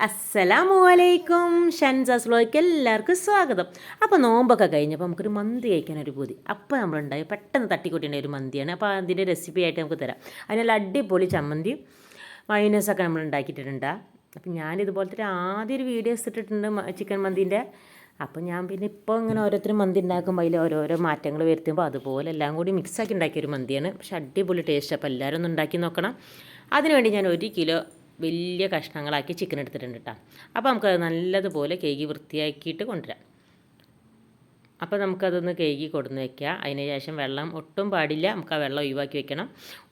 അസ്സലാമു അലൈക്കും. ഷൻസാസ് വ്ലോഗിലേക്ക് എല്ലാവർക്കും സ്വാഗതം. അപ്പോൾ നോമ്പൊക്കെ കഴിഞ്ഞപ്പോൾ നമുക്കൊരു മന്തി കഴിക്കാനൊരു പൂതി. അപ്പോൾ നമ്മളുണ്ടായി പെട്ടെന്ന് തട്ടിക്കൂട്ടേണ്ട ഒരു മന്തിയാണ്. അപ്പോൾ അതിൻ്റെ റെസിപ്പി ആയിട്ട് നമുക്ക് തരാം. അതിനുള്ള അടിപൊളി ചമ്മന്തി മയോനൈസൊക്കെ നമ്മൾ ഉണ്ടാക്കിയിട്ടുണ്ട്. അപ്പം ഞാനിതുപോലത്തെ ആദ്യം ഒരു വീഡിയോസ് ഇട്ടിട്ടുണ്ട് ചിക്കൻ മന്തീൻ്റെ. അപ്പോൾ ഞാൻ പിന്നെ ഇപ്പോൾ ഇങ്ങനെ ഓരോരുത്തരും മന്തി ഉണ്ടാക്കുമ്പോൾ അതിൽ ഓരോരോ മാറ്റങ്ങൾ വരുത്തുമ്പോൾ അതുപോലെ എല്ലാം കൂടി മിക്സാക്കി ഉണ്ടാക്കിയൊരു മന്തിയാണ്. പക്ഷേ അടിപൊളി ടേസ്റ്റ്. അപ്പോൾ എല്ലാവരും ഒന്ന് ഉണ്ടാക്കി നോക്കണം. അതിനുവേണ്ടി ഞാൻ 1 കിലോ വലിയ കഷ്ണങ്ങളാക്കി ചിക്കൻ എടുത്തിട്ടുണ്ട് കേട്ടോ. അപ്പോൾ നമുക്കത് നല്ലതുപോലെ കേകി വൃത്തിയാക്കിയിട്ട് കൊണ്ടുവരാം. അപ്പോൾ നമുക്കതൊന്ന് കേകി കൊടുന്ന് വയ്ക്കുക. അതിന് ശേഷം വെള്ളം ഒട്ടും പാടില്ല, നമുക്ക് ആ വെള്ളം ഒഴിവാക്കി വെക്കണം.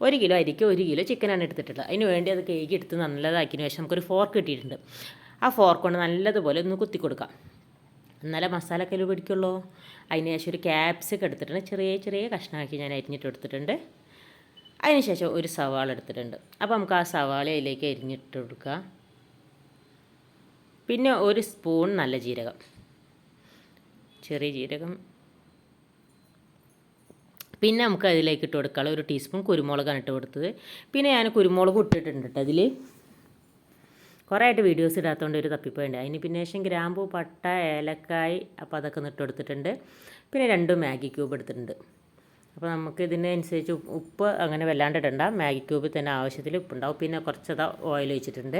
1 കിലോ അരിക്ക് 1 കിലോ ചിക്കനാണ് എടുത്തിട്ടുള്ളത്. അതിന് വേണ്ടി അത് കേകി എടുത്ത് നല്ലതാക്കിയതിന് ശേഷം നമുക്കൊരു ഫോർക്ക് കിട്ടിയിട്ടുണ്ട്. ആ ഫോർക്ക് കൊണ്ട് നല്ലതുപോലെ ഒന്ന് കുത്തി കൊടുക്കാം, എന്നാലേ മസാലക്കല് പിടിക്കുള്ളൂ. അതിന് ശേഷം ഒരു ക്യാപ്സിക്കം എടുത്തിട്ടുണ്ട്, ചെറിയ ചെറിയ കഷ്ണമാക്കി ഞാൻ അരിഞ്ഞിട്ട് എടുത്തിട്ടുണ്ട്. അതിന് ശേഷം ഒരു സവാള എടുത്തിട്ടുണ്ട്. അപ്പോൾ നമുക്ക് ആ സവാള അതിലേക്ക് അരിഞ്ഞിട്ട് കൊടുക്കുക. പിന്നെ 1 സ്പൂൺ നല്ല ജീരകം, ചെറിയ ജീരകം. പിന്നെ നമുക്ക് അതിലേക്ക് ഇട്ട് കൊടുക്കാനുള്ള 1 ടീസ്പൂൺ കുരുമുളകാണ് ഇട്ട് കൊടുത്തത്. പിന്നെ ഞാൻ കുരുമുളക് ഇട്ടിട്ടുണ്ട് കേട്ടോ അതിൽ. കുറേ ആയിട്ട് വീഡിയോസ് ഇടാത്തതുകൊണ്ട് ഒരു തപ്പിപ്പോയുണ്ട്. അതിന് പിന്നെ ശേഷം ഗ്രാമ്പൂ, പട്ട, ഏലക്കായ്, അപ്പോൾ അതൊക്കെ ഇട്ട് കൊടുത്തിട്ടുണ്ട്. പിന്നെ 2 മാഗി ക്യൂബ് എടുത്തിട്ടുണ്ട്. അപ്പോൾ നമുക്ക് ഇതിനനുസരിച്ച് ഉപ്പ് അങ്ങനെ വല്ലാണ്ട് ഇടണ്ട. മാഗി ക്യൂബിൽ തന്നെ ആവശ്യത്തിൽ ഉപ്പുണ്ടാവും. പിന്നെ കുറച്ചതാ ഓയിൽ ഒഴിച്ചിട്ടുണ്ട്.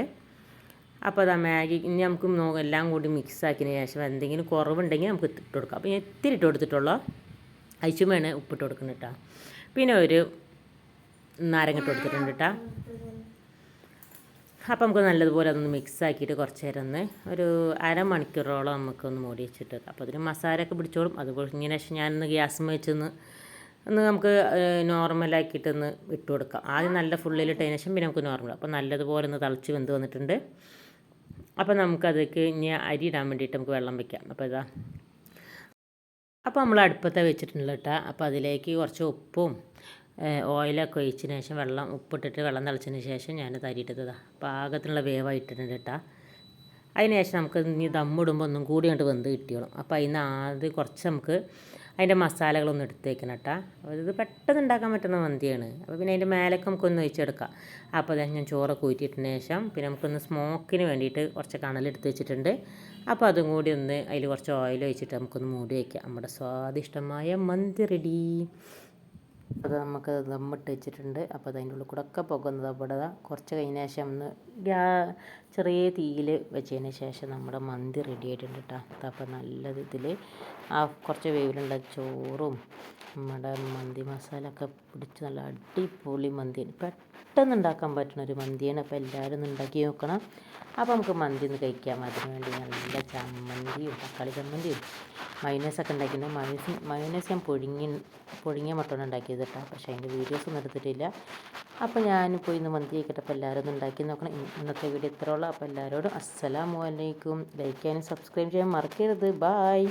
അപ്പോൾ അതാ മാഗി ഇനി നമുക്ക് എല്ലാം കൂടി മിക്സ് ആക്കിയതിന് ശേഷം എന്തെങ്കിലും കുറവുണ്ടെങ്കിൽ നമുക്ക് ഇട്ട് കൊടുക്കാം. അപ്പോൾ ഞാൻ ഇത്തിരി ഇട്ട് കൊടുത്തിട്ടുള്ളൂ. അയച്ചുമാണ് ഉപ്പിട്ട് കൊടുക്കുന്നത് കേട്ടോ. പിന്നെ ഒരു നാരങ്ങ ഇട്ട് കൊടുത്തിട്ടുണ്ട് കേട്ടോ. അപ്പോൾ നമുക്ക് നല്ലതുപോലെ അതൊന്ന് മിക്സ് ആക്കിയിട്ട് കുറച്ച് നേരം ഒന്ന് ഒരു അരമണിക്കൂറോളം നമുക്കൊന്ന് മൂടി വെച്ചിട്ട്. അപ്പോൾ അതിന് മസാലയൊക്കെ പിടിച്ചോളും. അതുപോലെ ഇങ്ങനെ ഞാനൊന്ന് ഗ്യാസ് വെച്ചൊന്ന് നമുക്ക് നോർമലാക്കിയിട്ടൊന്ന് ഇട്ട് കൊടുക്കാം. ആദ്യം നല്ല ഫുള്ളിലിട്ടതിന് ശേഷം പിന്നെ നമുക്ക് നോർമൽ. അപ്പോൾ നല്ലതുപോലെ ഒന്ന് തിളച്ച് വെന്ത് വന്നിട്ടുണ്ട്. അപ്പോൾ നമുക്കതൊക്കെ ഇനി അരി ഇടാൻ വേണ്ടിയിട്ട് നമുക്ക് വെള്ളം വയ്ക്കാം. അപ്പോൾ ഇതാ, അപ്പോൾ നമ്മൾ അടുപ്പത്തെ വെച്ചിട്ടുണ്ടല്ലോ കേട്ടോ. അപ്പോൾ അതിലേക്ക് കുറച്ച് ഉപ്പും ഓയിലൊക്കെ ഒഴിച്ചതിന് ശേഷം ഉപ്പിട്ടിട്ട് വെള്ളം തിളച്ചതിന് ശേഷം ഞാൻ തരിയിട്ടതാ പാകത്തിനുള്ള വേവായിട്ടിട്ടുണ്ട് കേട്ടോ. അതിന് ശേഷം നമുക്ക് ഇനി ദമ്മിടുമ്പോൾ ഒന്നും കൂടി കണ്ട് വെന്ത് കിട്ടിയോളും. അപ്പോൾ അതിന് ആദ്യം കുറച്ച് നമുക്ക് അതിൻ്റെ മസാലകളൊന്നും എടുത്ത് വെക്കണം കേട്ടോ. അപ്പോൾ ഇത് പെട്ടെന്ന് ഉണ്ടാക്കാൻ പറ്റുന്ന മന്തിയാണ്. അപ്പോൾ പിന്നെ അതിൻ്റെ മേലേക്ക് നമുക്കൊന്ന് ഒഴിച്ചെടുക്കാം. അപ്പോൾ ഞാൻ ചോറൊക്കെ ഊറ്റിയിട്ടതിന് ശേഷം പിന്നെ നമുക്കൊന്ന് സ്മോക്കിന് വേണ്ടിയിട്ട് കുറച്ച് കണലെടുത്ത് വെച്ചിട്ടുണ്ട്. അപ്പോൾ അതും കൂടി ഒന്ന് അതിൽ കുറച്ച് ഓയിൽ ഒഴിച്ചിട്ട് നമുക്കൊന്ന് മൂടി വയ്ക്കാം. നമ്മുടെ സ്വാദിഷ്ടമായ മന്തി റെഡി. അത് നമുക്ക് ദമ്മിട്ട് വെച്ചിട്ടുണ്ട്. അപ്പോൾ അതിൻ്റെ ഉള്ളിൽ കൂടെ ഒക്കെ പുകന്നത് അവിടെ കുറച്ച് കഴിഞ്ഞ ശേഷം ഒന്ന് ചെറിയ തീയിൽ വെച്ചതിന് ശേഷം നമ്മുടെ മന്തി റെഡി ആയിട്ടുണ്ട് കേട്ടോ. അപ്പോൾ നല്ലത് ഇതിൽ ആ കുറച്ച് വേവിലുള്ള ചോറും നമ്മുടെ മന്തി മസാല ഒക്കെ പിടിച്ച് നല്ല അടിപൊളി മന്തിയാണ്. പെട്ടെന്ന് ഉണ്ടാക്കാൻ പറ്റുന്ന ഒരു മന്തിയാണ്. അപ്പോൾ എല്ലാവരും ഒന്ന് ഉണ്ടാക്കി നോക്കണം. അപ്പോൾ നമുക്ക് മന്തി ഒന്ന് കഴിക്കാം. അതിന് വേണ്ടി നല്ല ചമ്മന്തിയും തക്കാളി ചമ്മന്തിയും മയോനൈസൊക്കെ ഉണ്ടാക്കിയിട്ടുണ്ട്. മയോനൈസ് ഞാൻ പുഴുങ്ങിയ മുട്ട ഉണ്ടാക്കിയത് കേട്ടോ. പക്ഷേ അതിൻ്റെ വീഡിയോസ് ഒന്നും എടുത്തിട്ടില്ല. അപ്പോൾ ഞാൻ പോയി ഇന്ന് മന്തി കഴിക്കട്ടെ. അപ്പോൾ എല്ലാവരും ഒന്ന് ഉണ്ടാക്കി നോക്കണം. ഇന്നത്തെ വീഡിയോ ഇത്രയുള്ളൂ. അപ്പോൾ എല്ലാവരോടും അസ്സലാമു അലൈക്കും. ലൈക്ക് ചെയ്യാനും സബ്സ്ക്രൈബ് ചെയ്യാൻ മറക്കരുത്. ബായ്.